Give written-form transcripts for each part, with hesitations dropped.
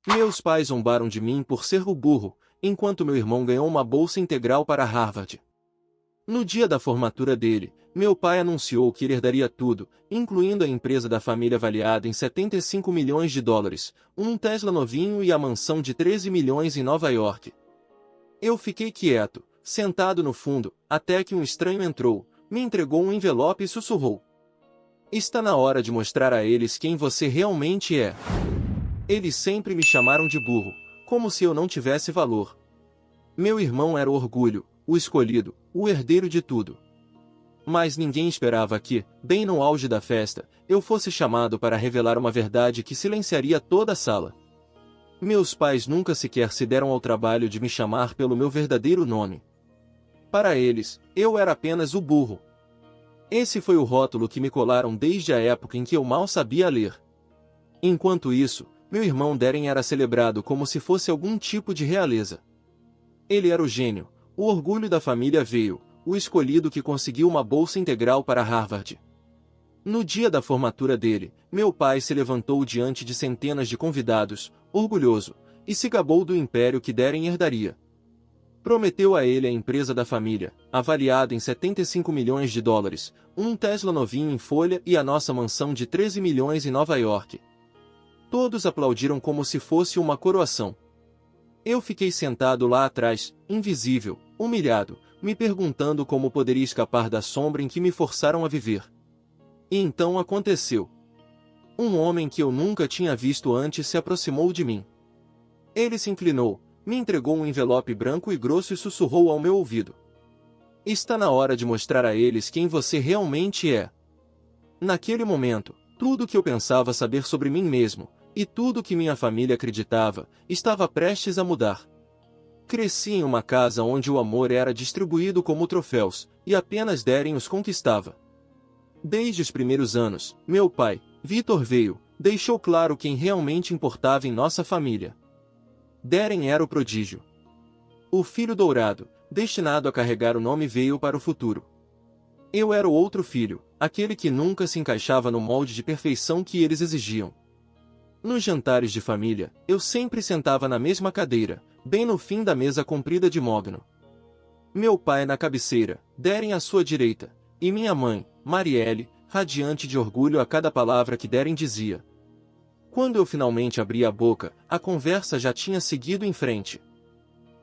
Meus pais zombaram de mim por ser o burro, enquanto meu irmão ganhou uma bolsa integral para Harvard. No dia da formatura dele, meu pai anunciou que ele herdaria tudo, incluindo a empresa da família avaliada em 75 milhões de dólares, um Tesla novinho e a mansão de 13 milhões em Nova York. Eu fiquei quieto, sentado no fundo, até que um estranho entrou, me entregou um envelope e sussurrou: "Está na hora de mostrar a eles quem você realmente é." Eles sempre me chamaram de burro, como se eu não tivesse valor. Meu irmão era o orgulho, o escolhido, o herdeiro de tudo. Mas ninguém esperava que, bem no auge da festa, eu fosse chamado para revelar uma verdade que silenciaria toda a sala. Meus pais nunca sequer se deram ao trabalho de me chamar pelo meu verdadeiro nome. Para eles, eu era apenas o burro. Esse foi o rótulo que me colaram desde a época em que eu mal sabia ler. Enquanto isso, meu irmão Darren era celebrado como se fosse algum tipo de realeza. Ele era o gênio, o orgulho da família veio, o escolhido que conseguiu uma bolsa integral para Harvard. No dia da formatura dele, meu pai se levantou diante de centenas de convidados, orgulhoso, e se gabou do império que Darren herdaria. Prometeu a ele a empresa da família, avaliada em 75 milhões de dólares, um Tesla novinho em folha e a nossa mansão de 13 milhões em Nova York. Todos aplaudiram como se fosse uma coroação. Eu fiquei sentado lá atrás, invisível, humilhado, me perguntando como poderia escapar da sombra em que me forçaram a viver. E então aconteceu. Um homem que eu nunca tinha visto antes se aproximou de mim. Ele se inclinou, me entregou um envelope branco e grosso e sussurrou ao meu ouvido: "Está na hora de mostrar a eles quem você realmente é." Naquele momento, tudo o que eu pensava saber sobre mim mesmo, e tudo o que minha família acreditava, estava prestes a mudar. Cresci em uma casa onde o amor era distribuído como troféus, e apenas Darren os conquistava. Desde os primeiros anos, meu pai, Victor veio, deixou claro quem realmente importava em nossa família. Darren era o prodígio. O filho dourado, destinado a carregar o nome veio para o futuro. Eu era o outro filho, aquele que nunca se encaixava no molde de perfeição que eles exigiam. Nos jantares de família, eu sempre sentava na mesma cadeira, bem no fim da mesa comprida de mogno. Meu pai na cabeceira, Darren à sua direita, e minha mãe, Marielle, radiante de orgulho a cada palavra que Darren dizia. Quando eu finalmente abri a boca, a conversa já tinha seguido em frente.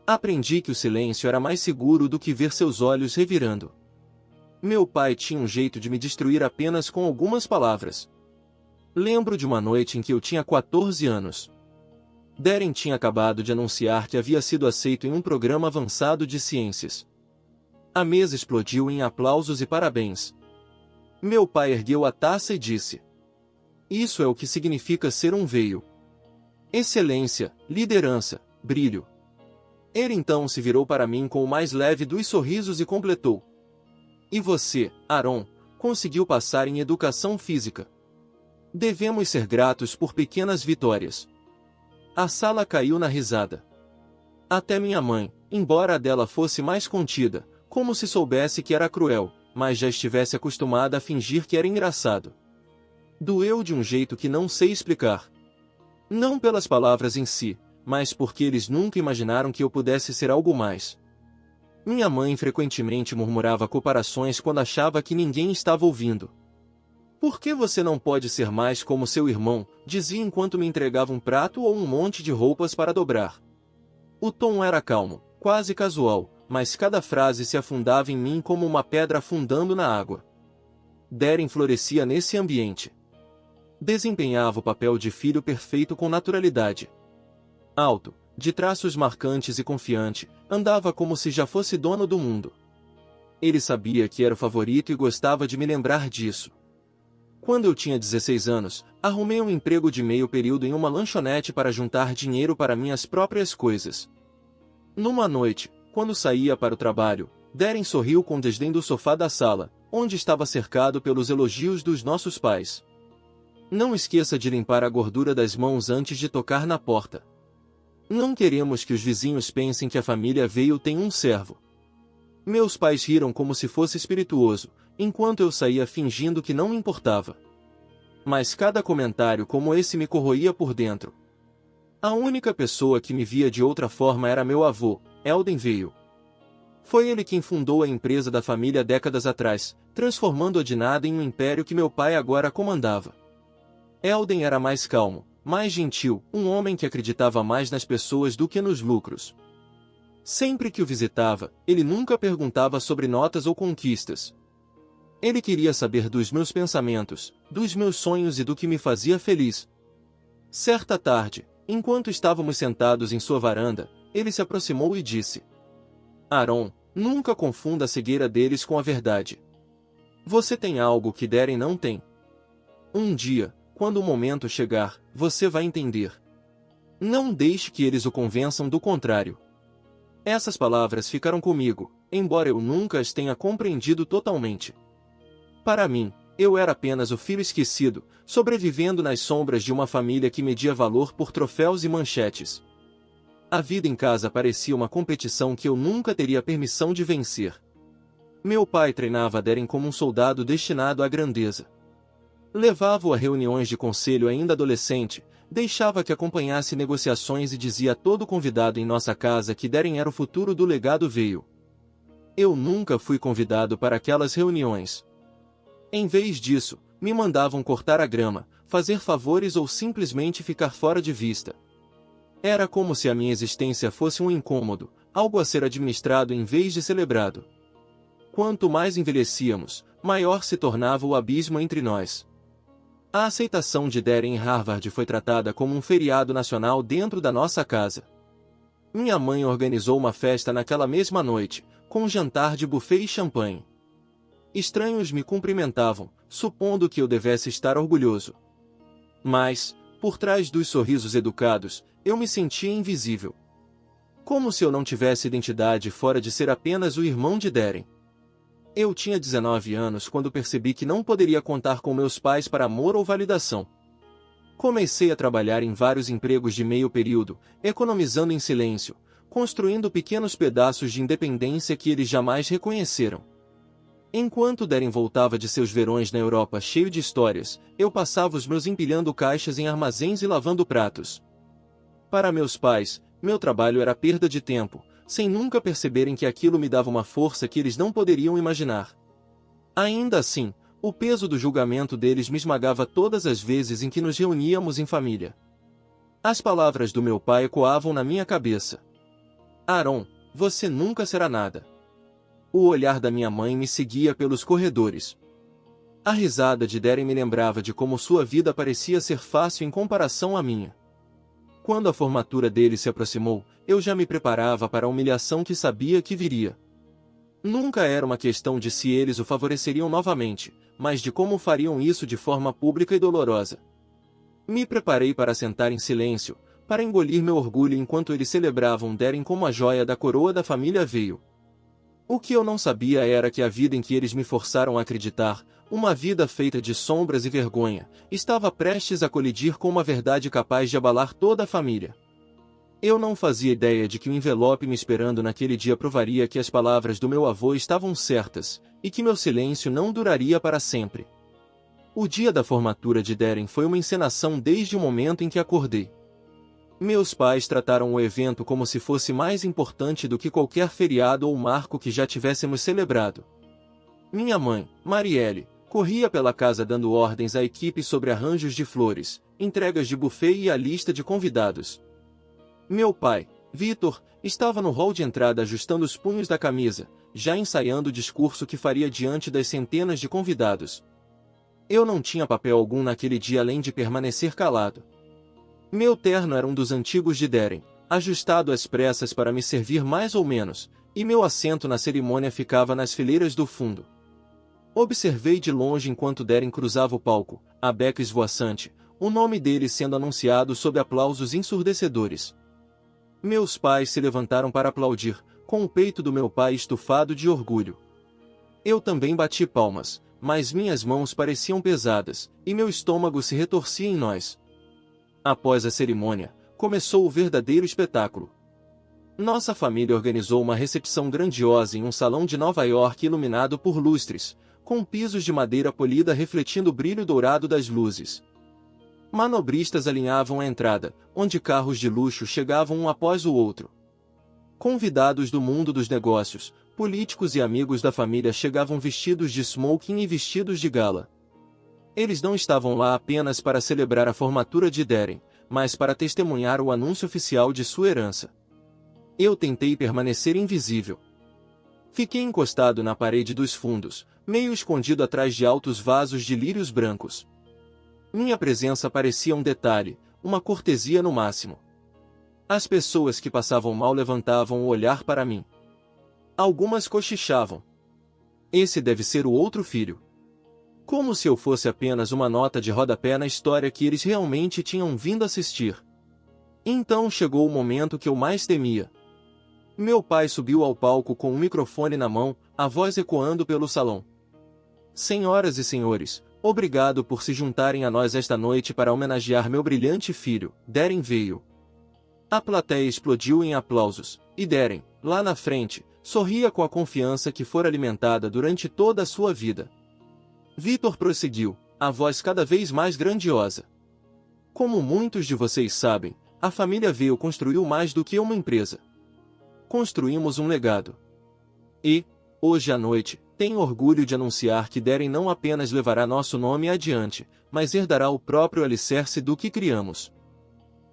Aprendi que o silêncio era mais seguro do que ver seus olhos revirando. Meu pai tinha um jeito de me destruir apenas com algumas palavras. Lembro de uma noite em que eu tinha 14 anos. Darren tinha acabado de anunciar que havia sido aceito em um programa avançado de ciências. A mesa explodiu em aplausos e parabéns. Meu pai ergueu a taça e disse: "Isso é o que significa ser um veio. Excelência, liderança, brilho." Ele então se virou para mim com o mais leve dos sorrisos e completou: "E você, Aaron, conseguiu passar em educação física. Devemos ser gratos por pequenas vitórias." A sala caiu na risada. Até minha mãe, embora a dela fosse mais contida, como se soubesse que era cruel, mas já estivesse acostumada a fingir que era engraçado. Doeu de um jeito que não sei explicar. Não pelas palavras em si, mas porque eles nunca imaginaram que eu pudesse ser algo mais. Minha mãe frequentemente murmurava comparações quando achava que ninguém estava ouvindo. "Por que você não pode ser mais como seu irmão?" dizia enquanto me entregava um prato ou um monte de roupas para dobrar. O tom era calmo, quase casual, mas cada frase se afundava em mim como uma pedra afundando na água. Darren florescia nesse ambiente. Desempenhava o papel de filho perfeito com naturalidade. Alto, de traços marcantes e confiante, andava como se já fosse dono do mundo. Ele sabia que era o favorito e gostava de me lembrar disso. Quando eu tinha 16 anos, arrumei um emprego de meio período em uma lanchonete para juntar dinheiro para minhas próprias coisas. Numa noite, quando saía para o trabalho, Darren sorriu com desdém do sofá da sala, onde estava cercado pelos elogios dos nossos pais. "Não esqueça de limpar a gordura das mãos antes de tocar na porta. Não queremos que os vizinhos pensem que a família veio tem um servo." Meus pais riram como se fosse espirituoso, enquanto eu saía fingindo que não me importava. Mas cada comentário como esse me corroía por dentro. A única pessoa que me via de outra forma era meu avô, Eldon Vail. Foi ele quem fundou a empresa da família décadas atrás, transformando-a de nada em um império que meu pai agora comandava. Eldon era mais calmo, mais gentil, um homem que acreditava mais nas pessoas do que nos lucros. Sempre que o visitava, ele nunca perguntava sobre notas ou conquistas. Ele queria saber dos meus pensamentos, dos meus sonhos e do que me fazia feliz. Certa tarde, enquanto estávamos sentados em sua varanda, ele se aproximou e disse: Aaron, nunca confunda a cegueira deles com a verdade. Você tem algo que Darren não tem. Um dia, quando o momento chegar, você vai entender. Não deixe que eles o convençam do contrário. Essas palavras ficaram comigo, embora eu nunca as tenha compreendido totalmente. Para mim, eu era apenas o filho esquecido, sobrevivendo nas sombras de uma família que media valor por troféus e manchetes. A vida em casa parecia uma competição que eu nunca teria permissão de vencer. Meu pai treinava Darren como um soldado destinado à grandeza. Levava-o a reuniões de conselho ainda adolescente, deixava que acompanhasse negociações e dizia a todo convidado em nossa casa que Darren era o futuro do legado Vail. Eu nunca fui convidado para aquelas reuniões. Em vez disso, me mandavam cortar a grama, fazer favores ou simplesmente ficar fora de vista. Era como se a minha existência fosse um incômodo, algo a ser administrado em vez de celebrado. Quanto mais envelhecíamos, maior se tornava o abismo entre nós. A aceitação de Darren em Harvard foi tratada como um feriado nacional dentro da nossa casa. Minha mãe organizou uma festa naquela mesma noite, com um jantar de buffet e champanhe. Estranhos me cumprimentavam, supondo que eu devesse estar orgulhoso. Mas, por trás dos sorrisos educados, eu me sentia invisível. Como se eu não tivesse identidade fora de ser apenas o irmão de Darren. Eu tinha 19 anos quando percebi que não poderia contar com meus pais para amor ou validação. Comecei a trabalhar em vários empregos de meio período, economizando em silêncio, construindo pequenos pedaços de independência que eles jamais reconheceram. Enquanto Darren voltava de seus verões na Europa cheio de histórias, eu passava os meus empilhando caixas em armazéns e lavando pratos. Para meus pais, meu trabalho era perda de tempo, sem nunca perceberem que aquilo me dava uma força que eles não poderiam imaginar. Ainda assim, o peso do julgamento deles me esmagava todas as vezes em que nos reuníamos em família. As palavras do meu pai ecoavam na minha cabeça. Aaron, você nunca será nada. O olhar da minha mãe me seguia pelos corredores. A risada de Darren me lembrava de como sua vida parecia ser fácil em comparação à minha. Quando a formatura dele se aproximou, eu já me preparava para a humilhação que sabia que viria. Nunca era uma questão de se eles o favoreceriam novamente, mas de como fariam isso de forma pública e dolorosa. Me preparei para sentar em silêncio, para engolir meu orgulho enquanto eles celebravam Darren como a joia da coroa da família Vail. O que eu não sabia era que a vida em que eles me forçaram a acreditar, uma vida feita de sombras e vergonha, estava prestes a colidir com uma verdade capaz de abalar toda a família. Eu não fazia ideia de que o envelope me esperando naquele dia provaria que as palavras do meu avô estavam certas, e que meu silêncio não duraria para sempre. O dia da formatura de Darren foi uma encenação desde o momento em que acordei. Meus pais trataram o evento como se fosse mais importante do que qualquer feriado ou marco que já tivéssemos celebrado. Minha mãe, Marielle, corria pela casa dando ordens à equipe sobre arranjos de flores, entregas de buffet e a lista de convidados. Meu pai, Vitor, estava no hall de entrada ajustando os punhos da camisa, já ensaiando o discurso que faria diante das centenas de convidados. Eu não tinha papel algum naquele dia além de permanecer calado. Meu terno era um dos antigos de Darren, ajustado às pressas para me servir mais ou menos, e meu assento na cerimônia ficava nas fileiras do fundo. Observei de longe enquanto Darren cruzava o palco, a beca esvoaçante, o nome dele sendo anunciado sob aplausos ensurdecedores. Meus pais se levantaram para aplaudir, com o peito do meu pai estufado de orgulho. Eu também bati palmas, mas minhas mãos pareciam pesadas, e meu estômago se retorcia em nós. Após a cerimônia, começou o verdadeiro espetáculo. Nossa família organizou uma recepção grandiosa em um salão de Nova York iluminado por lustres, com pisos de madeira polida refletindo o brilho dourado das luzes. Manobristas alinhavam a entrada, onde carros de luxo chegavam um após o outro. Convidados do mundo dos negócios, políticos e amigos da família chegavam vestidos de smoking e vestidos de gala. Eles não estavam lá apenas para celebrar a formatura de Darren, mas para testemunhar o anúncio oficial de sua herança. Eu tentei permanecer invisível. Fiquei encostado na parede dos fundos, meio escondido atrás de altos vasos de lírios brancos. Minha presença parecia um detalhe, uma cortesia no máximo. As pessoas que passavam mal levantavam o olhar para mim. Algumas cochichavam. Esse deve ser o outro filho. Como se eu fosse apenas uma nota de rodapé na história que eles realmente tinham vindo assistir. Então chegou o momento que eu mais temia. Meu pai subiu ao palco com um microfone na mão, a voz ecoando pelo salão. Senhoras e senhores, obrigado por se juntarem a nós esta noite para homenagear meu brilhante filho, Darren veio. A plateia explodiu em aplausos, e Darren, lá na frente, sorria com a confiança que fora alimentada durante toda a sua vida. Victor prosseguiu, a voz cada vez mais grandiosa. Como muitos de vocês sabem, a família veio construiu mais do que uma empresa. Construímos um legado. E, hoje à noite, tenho orgulho de anunciar que Darren não apenas levará nosso nome adiante, mas herdará o próprio alicerce do que criamos.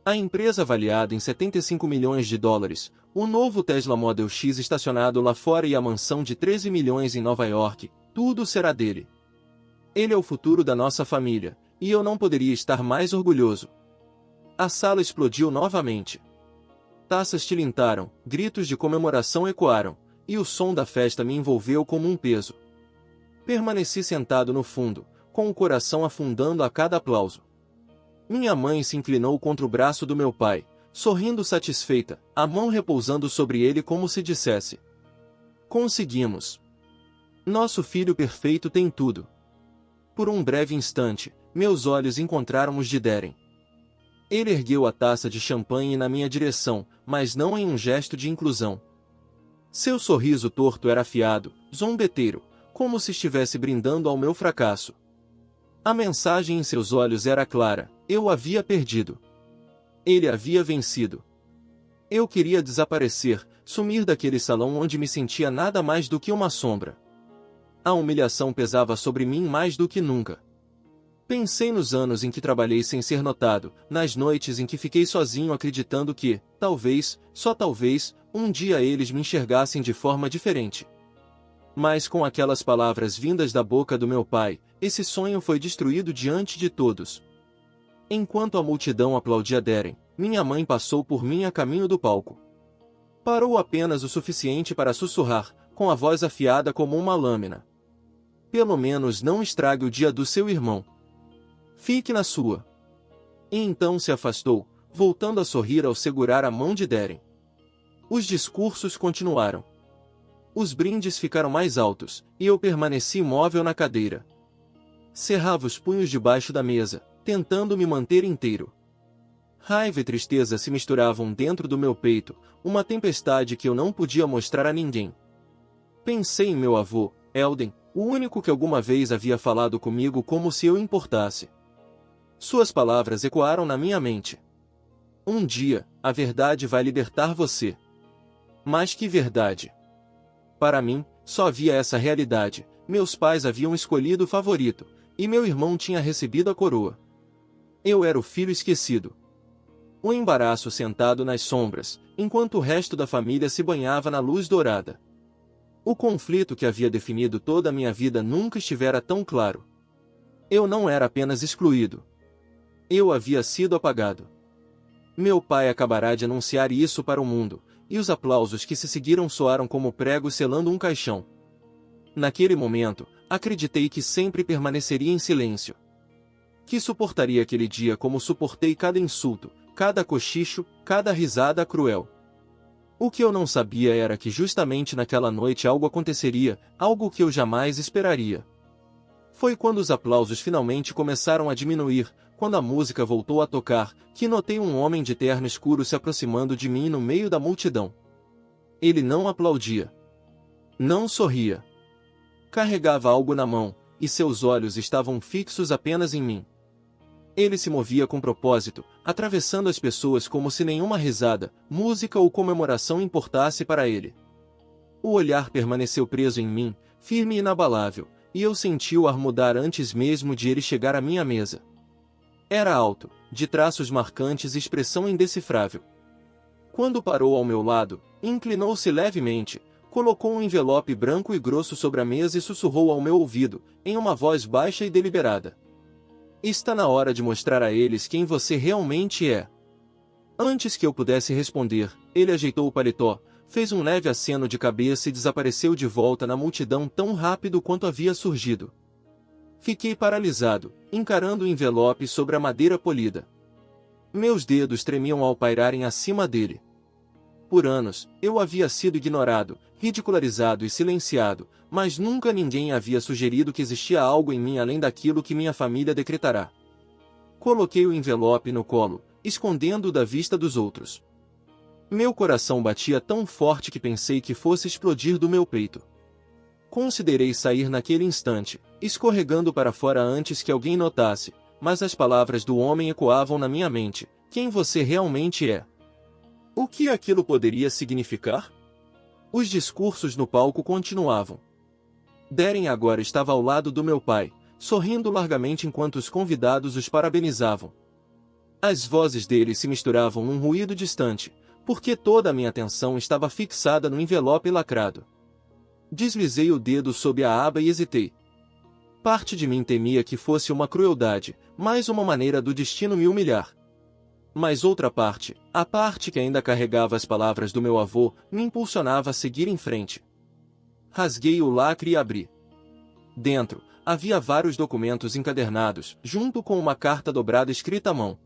A empresa avaliada em 75 milhões de dólares, o novo Tesla Model X estacionado lá fora e a mansão de 13 milhões em Nova York, tudo será dele. Ele é o futuro da nossa família, e eu não poderia estar mais orgulhoso. A sala explodiu novamente. Taças tilintaram, gritos de comemoração ecoaram, e o som da festa me envolveu como um peso. Permaneci sentado no fundo, com o coração afundando a cada aplauso. Minha mãe se inclinou contra o braço do meu pai, sorrindo satisfeita, a mão repousando sobre ele como se dissesse: conseguimos. Nosso filho perfeito tem tudo. Por um breve instante, meus olhos encontraram os de Darren. Ele ergueu a taça de champanhe na minha direção, mas não em um gesto de inclusão. Seu sorriso torto era afiado, zombeteiro, como se estivesse brindando ao meu fracasso. A mensagem em seus olhos era clara: eu havia perdido. Ele havia vencido. Eu queria desaparecer, sumir daquele salão onde me sentia nada mais do que uma sombra. A humilhação pesava sobre mim mais do que nunca. Pensei nos anos em que trabalhei sem ser notado, nas noites em que fiquei sozinho acreditando que, talvez, só talvez, um dia eles me enxergassem de forma diferente. Mas com aquelas palavras vindas da boca do meu pai, esse sonho foi destruído diante de todos. Enquanto a multidão aplaudia Darren, minha mãe passou por mim a caminho do palco. Parou apenas o suficiente para sussurrar, com a voz afiada como uma lâmina: pelo menos não estrague o dia do seu irmão. Fique na sua. E então se afastou, voltando a sorrir ao segurar a mão de Darren. Os discursos continuaram. Os brindes ficaram mais altos, e eu permaneci imóvel na cadeira. Cerrava os punhos debaixo da mesa, tentando me manter inteiro. Raiva e tristeza se misturavam dentro do meu peito, uma tempestade que eu não podia mostrar a ninguém. Pensei em meu avô, Eldon, o único que alguma vez havia falado comigo como se eu importasse. Suas palavras ecoaram na minha mente. Um dia, a verdade vai libertar você. Mas que verdade? Para mim, só havia essa realidade: meus pais haviam escolhido o favorito, e meu irmão tinha recebido a coroa. Eu era o filho esquecido. O embaraço sentado nas sombras, enquanto o resto da família se banhava na luz dourada. O conflito que havia definido toda a minha vida nunca estivera tão claro. Eu não era apenas excluído. Eu havia sido apagado. Meu pai acabará de anunciar isso para o mundo, e os aplausos que se seguiram soaram como pregos selando um caixão. Naquele momento, acreditei que sempre permaneceria em silêncio. Que suportaria aquele dia como suportei cada insulto, cada cochicho, cada risada cruel. O que eu não sabia era que justamente naquela noite algo aconteceria, algo que eu jamais esperaria. Foi quando os aplausos finalmente começaram a diminuir, quando a música voltou a tocar, que notei um homem de terno escuro se aproximando de mim no meio da multidão. Ele não aplaudia. Não sorria. Carregava algo na mão, e seus olhos estavam fixos apenas em mim. Ele se movia com propósito, atravessando as pessoas como se nenhuma risada, música ou comemoração importasse para ele. O olhar permaneceu preso em mim, firme e inabalável, e eu senti o ar mudar antes mesmo de ele chegar à minha mesa. Era alto, de traços marcantes e expressão indecifrável. Quando parou ao meu lado, inclinou-se levemente, colocou um envelope branco e grosso sobre a mesa e sussurrou ao meu ouvido, em uma voz baixa e deliberada: "Está na hora de mostrar a eles quem você realmente é." Antes que eu pudesse responder, ele ajeitou o paletó, fez um leve aceno de cabeça e desapareceu de volta na multidão tão rápido quanto havia surgido. Fiquei paralisado, encarando o envelope sobre a madeira polida. Meus dedos tremiam ao pairarem acima dele. Por anos, eu havia sido ignorado, ridicularizado e silenciado, mas nunca ninguém havia sugerido que existia algo em mim além daquilo que minha família decretará. Coloquei o envelope no colo, escondendo-o da vista dos outros. Meu coração batia tão forte que pensei que fosse explodir do meu peito. Considerei sair naquele instante, escorregando para fora antes que alguém notasse, mas as palavras do homem ecoavam na minha mente: "Quem você realmente é?" O que aquilo poderia significar? Os discursos no palco continuavam. Darren agora estava ao lado do meu pai, sorrindo largamente enquanto os convidados os parabenizavam. As vozes dele se misturavam num ruído distante, porque toda a minha atenção estava fixada no envelope lacrado. Deslizei o dedo sob a aba e hesitei. Parte de mim temia que fosse uma crueldade, mais uma maneira do destino me humilhar. Mas outra parte, a parte que ainda carregava as palavras do meu avô, me impulsionava a seguir em frente. Rasguei o lacre e abri. Dentro, havia vários documentos encadernados, junto com uma carta dobrada escrita à mão.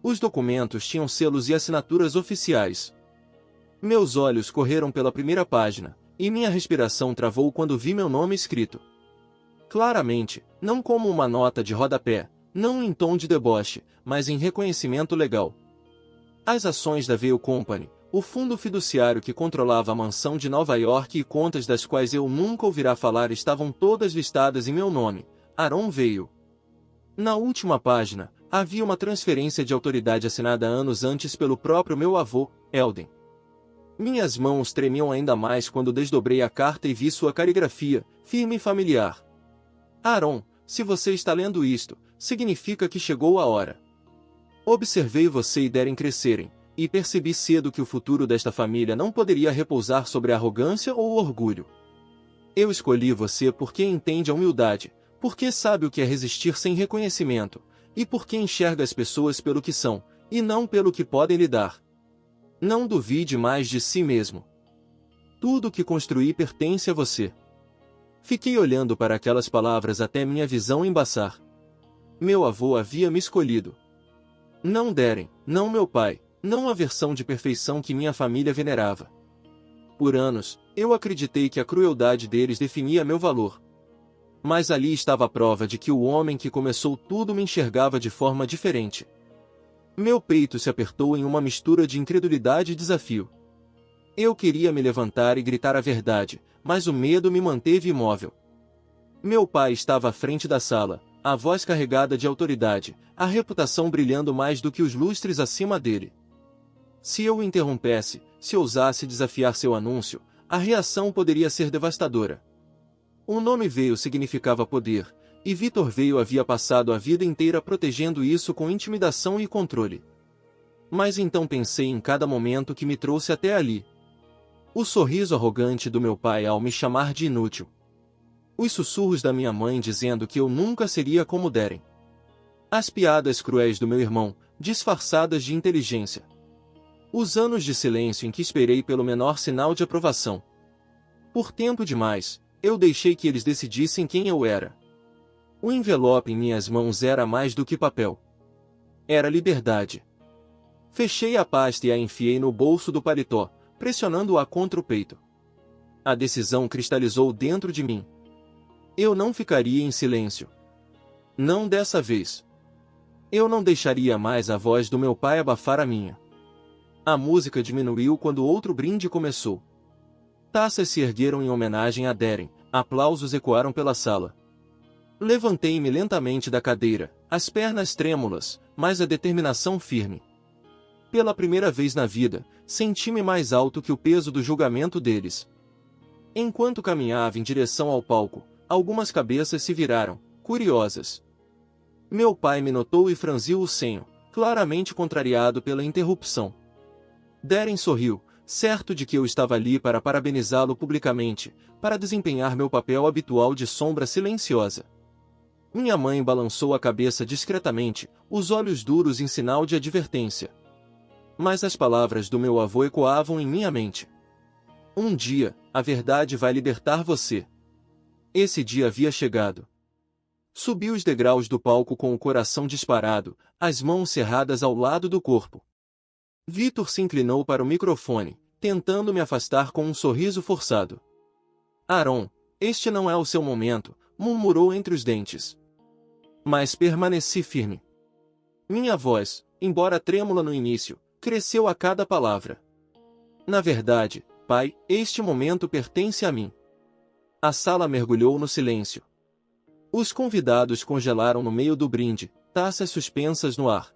Os documentos tinham selos e assinaturas oficiais. Meus olhos correram pela primeira página, e minha respiração travou quando vi meu nome escrito. Claramente, não como uma nota de rodapé, não em tom de deboche, mas em reconhecimento legal. As ações da Vail Company, o fundo fiduciário que controlava a mansão de Nova York e contas das quais eu nunca ouvirá falar, estavam todas listadas em meu nome, Aaron Vail. Na última página, havia uma transferência de autoridade assinada anos antes pelo próprio meu avô, Eldon. Minhas mãos tremiam ainda mais quando desdobrei a carta e vi sua caligrafia, firme e familiar. Aaron, se você está lendo isto, significa que chegou a hora. Observei você e Darren crescerem, e percebi cedo que o futuro desta família não poderia repousar sobre a arrogância ou o orgulho. Eu escolhi você porque entende a humildade, porque sabe o que é resistir sem reconhecimento, e porque enxerga as pessoas pelo que são, e não pelo que podem lhe dar. Não duvide mais de si mesmo. Tudo o que construí pertence a você. Fiquei olhando para aquelas palavras até minha visão embaçar. Meu avô havia me escolhido. Não Darren, não meu pai, não a versão de perfeição que minha família venerava. Por anos, eu acreditei que a crueldade deles definia meu valor. Mas ali estava a prova de que o homem que começou tudo me enxergava de forma diferente. Meu peito se apertou em uma mistura de incredulidade e desafio. Eu queria me levantar e gritar a verdade, mas o medo me manteve imóvel. Meu pai estava à frente da sala, a voz carregada de autoridade, a reputação brilhando mais do que os lustres acima dele. Se eu o interrompesse, se ousasse desafiar seu anúncio, a reação poderia ser devastadora. O nome Vail significava poder, e Victor Vail havia passado a vida inteira protegendo isso com intimidação e controle. Mas então pensei em cada momento que me trouxe até ali. O sorriso arrogante do meu pai ao me chamar de inútil. Os sussurros da minha mãe dizendo que eu nunca seria como Darren. As piadas cruéis do meu irmão, disfarçadas de inteligência. Os anos de silêncio em que esperei pelo menor sinal de aprovação. Por tempo demais, eu deixei que eles decidissem quem eu era. O envelope em minhas mãos era mais do que papel. Era liberdade. Fechei a pasta e a enfiei no bolso do paletó, pressionando-a contra o peito. A decisão cristalizou dentro de mim. Eu não ficaria em silêncio. Não dessa vez. Eu não deixaria mais a voz do meu pai abafar a minha. A música diminuiu quando outro brinde começou. Taças se ergueram em homenagem a Darren, aplausos ecoaram pela sala. Levantei-me lentamente da cadeira, as pernas trêmulas, mas a determinação firme. Pela primeira vez na vida, senti-me mais alto que o peso do julgamento deles. Enquanto caminhava em direção ao palco, algumas cabeças se viraram, curiosas. Meu pai me notou e franziu o senho, claramente contrariado pela interrupção. Darren sorriu, certo de que eu estava ali para parabenizá-lo publicamente, para desempenhar meu papel habitual de sombra silenciosa. Minha mãe balançou a cabeça discretamente, os olhos duros em sinal de advertência. Mas as palavras do meu avô ecoavam em minha mente. Um dia, a verdade vai libertar você. Esse dia havia chegado. Subi os degraus do palco com o coração disparado, as mãos cerradas ao lado do corpo. Vitor se inclinou para o microfone, tentando me afastar com um sorriso forçado. Aaron, este não é o seu momento, murmurou entre os dentes. Mas permaneci firme. Minha voz, embora trêmula no início, cresceu a cada palavra. Na verdade, pai, este momento pertence a mim. A sala mergulhou no silêncio. Os convidados congelaram no meio do brinde, taças suspensas no ar.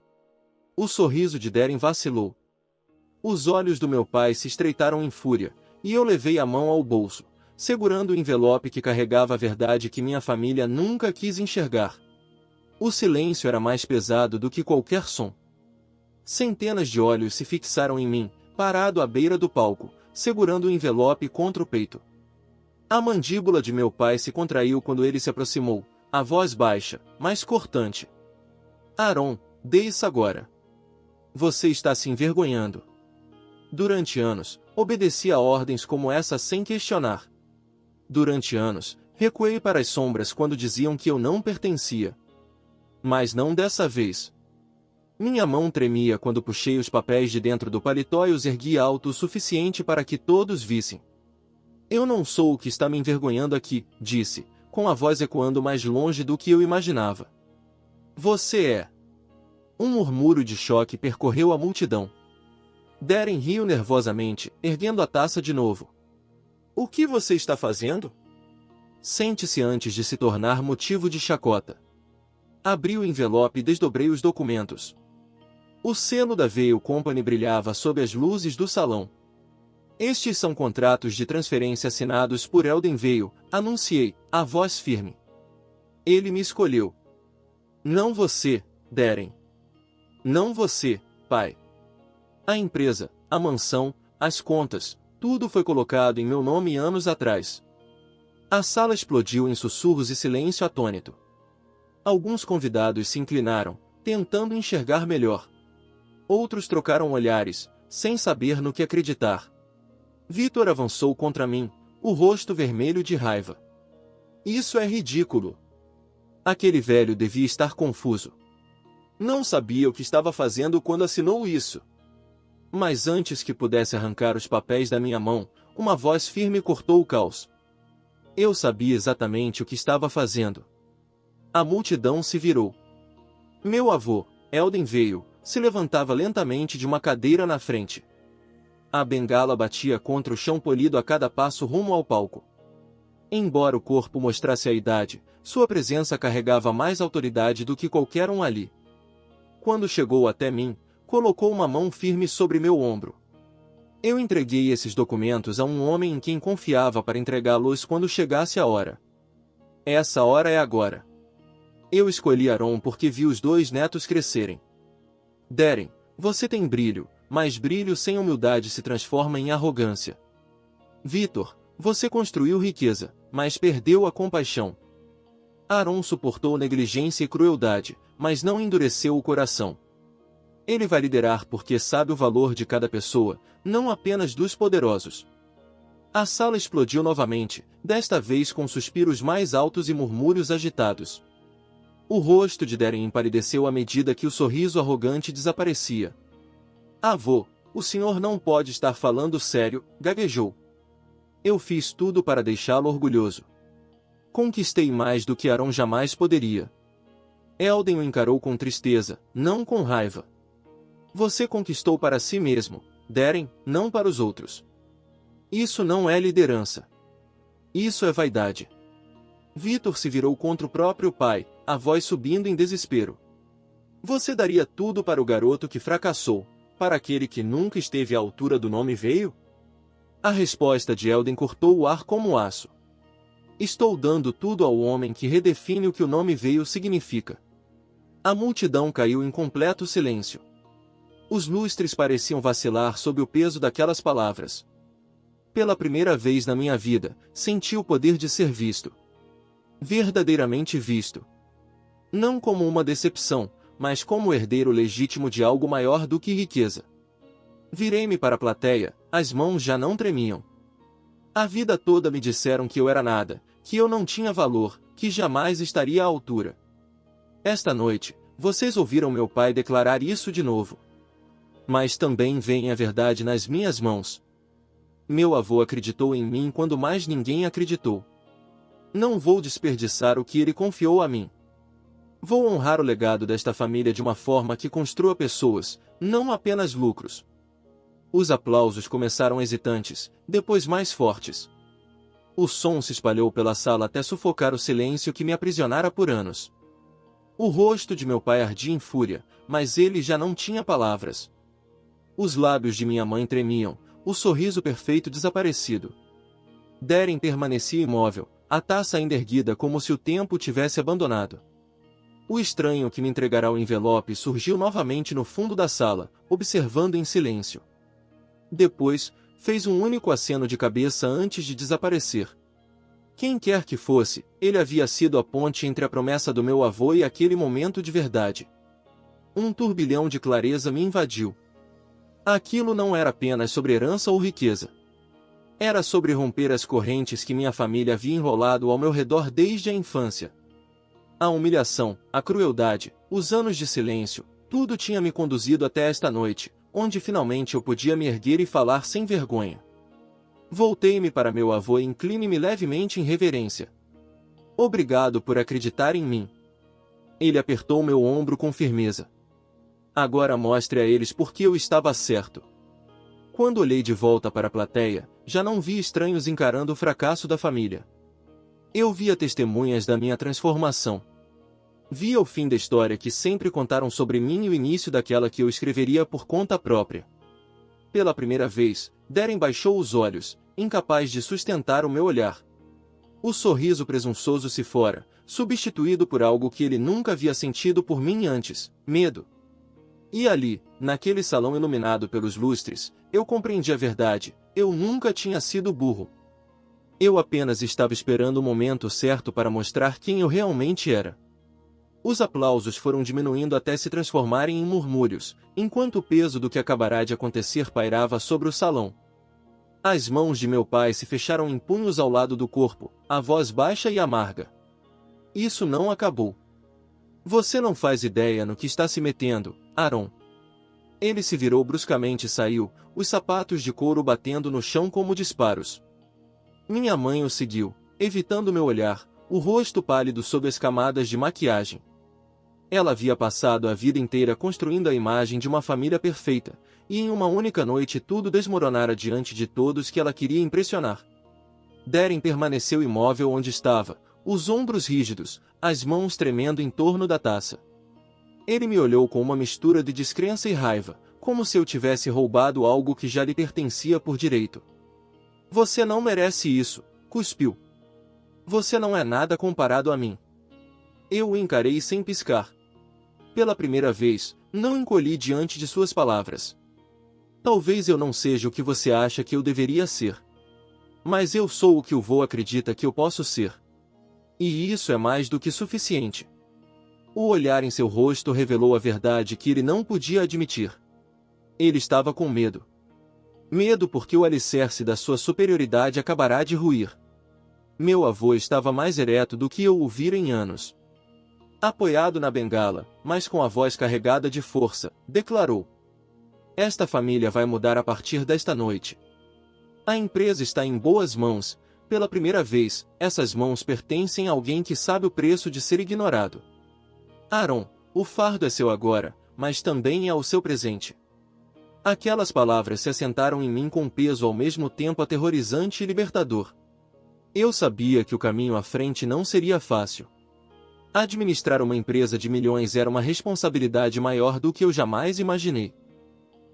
O sorriso de Darren vacilou. Os olhos do meu pai se estreitaram em fúria, e eu levei a mão ao bolso, segurando o envelope que carregava a verdade que minha família nunca quis enxergar. O silêncio era mais pesado do que qualquer som. Centenas de olhos se fixaram em mim, parado à beira do palco, segurando o envelope contra o peito. A mandíbula de meu pai se contraiu quando ele se aproximou, a voz baixa, mas cortante. Aaron, dê isso agora. Você está se envergonhando. Durante anos, obedeci a ordens como essa sem questionar. Durante anos, recuei para as sombras quando diziam que eu não pertencia. Mas não dessa vez. Minha mão tremia quando puxei os papéis de dentro do paletó e os ergui alto o suficiente para que todos vissem. Eu não sou o que está me envergonhando aqui, disse, com a voz ecoando mais longe do que eu imaginava. Você é. Um murmúrio de choque percorreu a multidão. Darren riu nervosamente, erguendo a taça de novo. O que você está fazendo? Sente-se antes de se tornar motivo de chacota. Abri o envelope e desdobrei os documentos. O selo da Veil Company brilhava sob as luzes do salão. Estes são contratos de transferência assinados por Elden Veil, anunciei, a voz firme. Ele me escolheu. Não você, Darren. Não você, pai. A empresa, a mansão, as contas, tudo foi colocado em meu nome anos atrás. A sala explodiu em sussurros e silêncio atônito. Alguns convidados se inclinaram, tentando enxergar melhor. Outros trocaram olhares, sem saber no que acreditar. Vitor avançou contra mim, o rosto vermelho de raiva. Isso é ridículo. Aquele velho devia estar confuso. Não sabia o que estava fazendo quando assinou isso. Mas antes que pudesse arrancar os papéis da minha mão, uma voz firme cortou o caos. Eu sabia exatamente o que estava fazendo. A multidão se virou. Meu avô, Elden Veil, se levantava lentamente de uma cadeira na frente. A bengala batia contra o chão polido a cada passo rumo ao palco. Embora o corpo mostrasse a idade, sua presença carregava mais autoridade do que qualquer um ali. Quando chegou até mim, colocou uma mão firme sobre meu ombro. Eu entreguei esses documentos a um homem em quem confiava para entregá-los quando chegasse a hora. Essa hora é agora. Eu escolhi Aaron porque vi os 2 netos crescerem. Darren, você tem brilho, mas brilho sem humildade se transforma em arrogância. Vitor, você construiu riqueza, mas perdeu a compaixão. Aaron suportou negligência e crueldade, mas não endureceu o coração. Ele vai liderar porque sabe o valor de cada pessoa, não apenas dos poderosos. A sala explodiu novamente, desta vez com suspiros mais altos e murmúrios agitados. O rosto de Darren empalideceu à medida que o sorriso arrogante desaparecia. Avô, o senhor não pode estar falando sério, gaguejou. Eu fiz tudo para deixá-lo orgulhoso. Conquistei mais do que Aaron jamais poderia. Elden o encarou com tristeza, não com raiva. Você conquistou para si mesmo, Darren, não para os outros. Isso não é liderança. Isso é vaidade. Vitor se virou contra o próprio pai, a voz subindo em desespero. Você daria tudo para o garoto que fracassou, para aquele que nunca esteve à altura do nome veio? A resposta de Elden cortou o ar como aço. Estou dando tudo ao homem que redefine o que o nome veio significa. A multidão caiu em completo silêncio. Os lustres pareciam vacilar sob o peso daquelas palavras. Pela primeira vez na minha vida, senti o poder de ser visto. Verdadeiramente visto. Não como uma decepção, mas como herdeiro legítimo de algo maior do que riqueza. Virei-me para a plateia, as mãos já não tremiam. A vida toda me disseram que eu era nada, que eu não tinha valor, que jamais estaria à altura. Esta noite, vocês ouviram meu pai declarar isso de novo. Mas também vem a verdade nas minhas mãos. Meu avô acreditou em mim quando mais ninguém acreditou. Não vou desperdiçar o que ele confiou a mim. Vou honrar o legado desta família de uma forma que construa pessoas, não apenas lucros. Os aplausos começaram hesitantes, depois mais fortes. O som se espalhou pela sala até sufocar o silêncio que me aprisionara por anos. O rosto de meu pai ardia em fúria, mas ele já não tinha palavras. Os lábios de minha mãe tremiam, o sorriso perfeito desaparecido. Darren permanecia imóvel, a taça ainda erguida como se o tempo o tivesse abandonado. O estranho que me entregará o envelope surgiu novamente no fundo da sala, observando em silêncio. Depois, fez um único aceno de cabeça antes de desaparecer. Quem quer que fosse, ele havia sido a ponte entre a promessa do meu avô e aquele momento de verdade. Um turbilhão de clareza me invadiu. Aquilo não era apenas sobre herança ou riqueza. Era sobre romper as correntes que minha família havia enrolado ao meu redor desde a infância. A humilhação, a crueldade, os anos de silêncio, tudo tinha me conduzido até esta noite, onde finalmente eu podia me erguer e falar sem vergonha. Voltei-me para meu avô e incline-me levemente em reverência. Obrigado por acreditar em mim. Ele apertou meu ombro com firmeza. Agora mostre a eles por que eu estava certo. Quando olhei de volta para a plateia, já não vi estranhos encarando o fracasso da família. Eu via testemunhas da minha transformação. Via o fim da história que sempre contaram sobre mim e o início daquela que eu escreveria por conta própria. Pela primeira vez, Darren baixou os olhos, incapaz de sustentar o meu olhar. O sorriso presunçoso se fora, substituído por algo que ele nunca havia sentido por mim antes, medo. E ali, naquele salão iluminado pelos lustres, eu compreendi a verdade, eu nunca tinha sido burro. Eu apenas estava esperando o momento certo para mostrar quem eu realmente era. Os aplausos foram diminuindo até se transformarem em murmúrios, enquanto o peso do que acabará de acontecer pairava sobre o salão. As mãos de meu pai se fecharam em punhos ao lado do corpo, a voz baixa e amarga. Isso não acabou. Você não faz ideia no que está se metendo, Aaron. Ele se virou bruscamente e saiu, os sapatos de couro batendo no chão como disparos. Minha mãe o seguiu, evitando meu olhar, o rosto pálido sob as camadas de maquiagem. Ela havia passado a vida inteira construindo a imagem de uma família perfeita, e em uma única noite tudo desmoronara diante de todos que ela queria impressionar. Darren permaneceu imóvel onde estava, os ombros rígidos, as mãos tremendo em torno da taça. Ele me olhou com uma mistura de descrença e raiva, como se eu tivesse roubado algo que já lhe pertencia por direito. Você não merece isso, cuspiu. Você não é nada comparado a mim. Eu o encarei sem piscar. Pela primeira vez, não encolhi diante de suas palavras. Talvez eu não seja o que você acha que eu deveria ser. Mas eu sou o que o vô acredita que eu posso ser. E isso é mais do que suficiente. O olhar em seu rosto revelou a verdade que ele não podia admitir. Ele estava com medo. Medo porque o alicerce da sua superioridade acabará de ruir. Meu avô estava mais ereto do que eu o vira em anos. Apoiado na bengala, mas com a voz carregada de força, declarou: Esta família vai mudar a partir desta noite. A empresa está em boas mãos. Pela primeira vez, essas mãos pertencem a alguém que sabe o preço de ser ignorado. Aaron, o fardo é seu agora, mas também é o seu presente. Aquelas palavras se assentaram em mim com peso ao mesmo tempo aterrorizante e libertador. Eu sabia que o caminho à frente não seria fácil. Administrar uma empresa de milhões era uma responsabilidade maior do que eu jamais imaginei.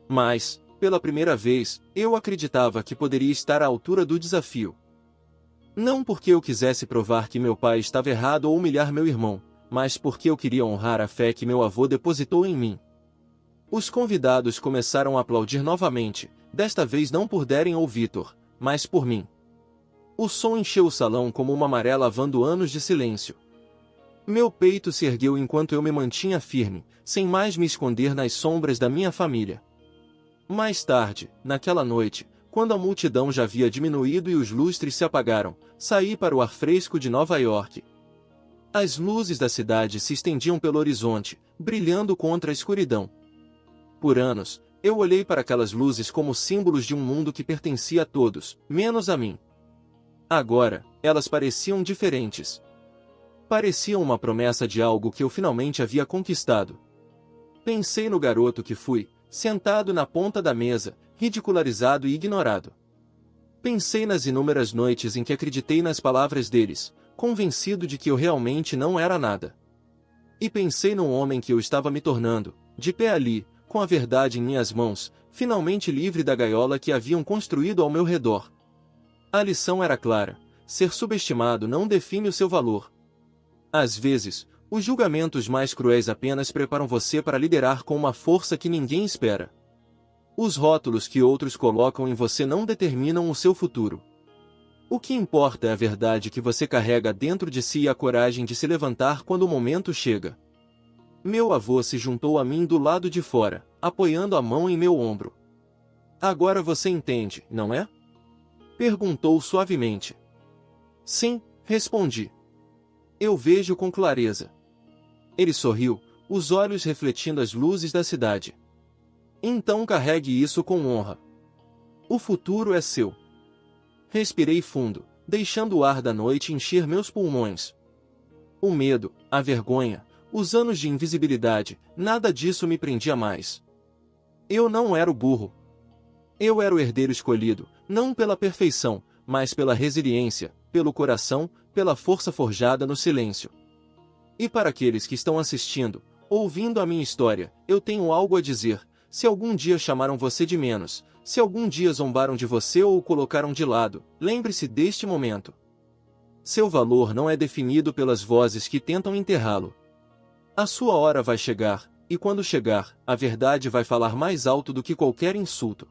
Mas, pela primeira vez, eu acreditava que poderia estar à altura do desafio. Não porque eu quisesse provar que meu pai estava errado ou humilhar meu irmão, mas porque eu queria honrar a fé que meu avô depositou em mim. Os convidados começaram a aplaudir novamente, desta vez não por Darren ou Victor, mas por mim. O som encheu o salão como uma maré lavando anos de silêncio. Meu peito se ergueu enquanto eu me mantinha firme, sem mais me esconder nas sombras da minha família. Mais tarde, naquela noite, quando a multidão já havia diminuído e os lustres se apagaram, saí para o ar fresco de Nova York. As luzes da cidade se estendiam pelo horizonte, brilhando contra a escuridão. Por anos, eu olhei para aquelas luzes como símbolos de um mundo que pertencia a todos, menos a mim. Agora, elas pareciam diferentes. Pareciam uma promessa de algo que eu finalmente havia conquistado. Pensei no garoto que fui, sentado na ponta da mesa, ridicularizado e ignorado. Pensei nas inúmeras noites em que acreditei nas palavras deles, convencido de que eu realmente não era nada. E pensei no homem que eu estava me tornando, de pé ali, com a verdade em minhas mãos, finalmente livre da gaiola que haviam construído ao meu redor. A lição era clara: ser subestimado não define o seu valor. Às vezes, os julgamentos mais cruéis apenas preparam você para liderar com uma força que ninguém espera. Os rótulos que outros colocam em você não determinam o seu futuro. O que importa é a verdade que você carrega dentro de si e a coragem de se levantar quando o momento chega. Meu avô se juntou a mim do lado de fora, apoiando a mão em meu ombro. Agora você entende, não é? Perguntou suavemente. Sim, respondi. Eu vejo com clareza. Ele sorriu, os olhos refletindo as luzes da cidade. Então carregue isso com honra. O futuro é seu. Respirei fundo, deixando o ar da noite encher meus pulmões. O medo, a vergonha, os anos de invisibilidade, nada disso me prendia mais. Eu não era o burro. Eu era o herdeiro escolhido, não pela perfeição, mas pela resiliência, pelo coração, pela força forjada no silêncio. E para aqueles que estão assistindo, ouvindo a minha história, eu tenho algo a dizer. Se algum dia chamaram você de menos, se algum dia zombaram de você ou o colocaram de lado, lembre-se deste momento. Seu valor não é definido pelas vozes que tentam enterrá-lo. A sua hora vai chegar, e quando chegar, a verdade vai falar mais alto do que qualquer insulto.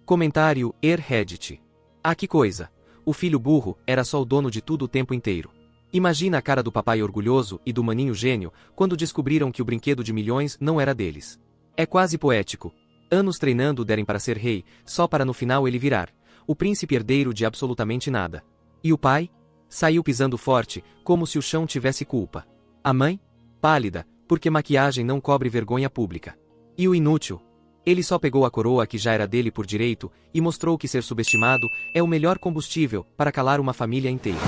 Comentário Reddit. Ah, que coisa! O filho burro era só o dono de tudo o tempo inteiro. Imagina a cara do papai orgulhoso e do maninho gênio quando descobriram que o brinquedo de milhões não era deles. É quase poético. Anos treinando Darren para ser rei, só para no final ele virar o príncipe herdeiro de absolutamente nada. E o pai? Saiu pisando forte, como se o chão tivesse culpa. A mãe? Pálida, porque maquiagem não cobre vergonha pública. E o inútil? Ele só pegou a coroa que já era dele por direito e mostrou que ser subestimado é o melhor combustível para calar uma família inteira.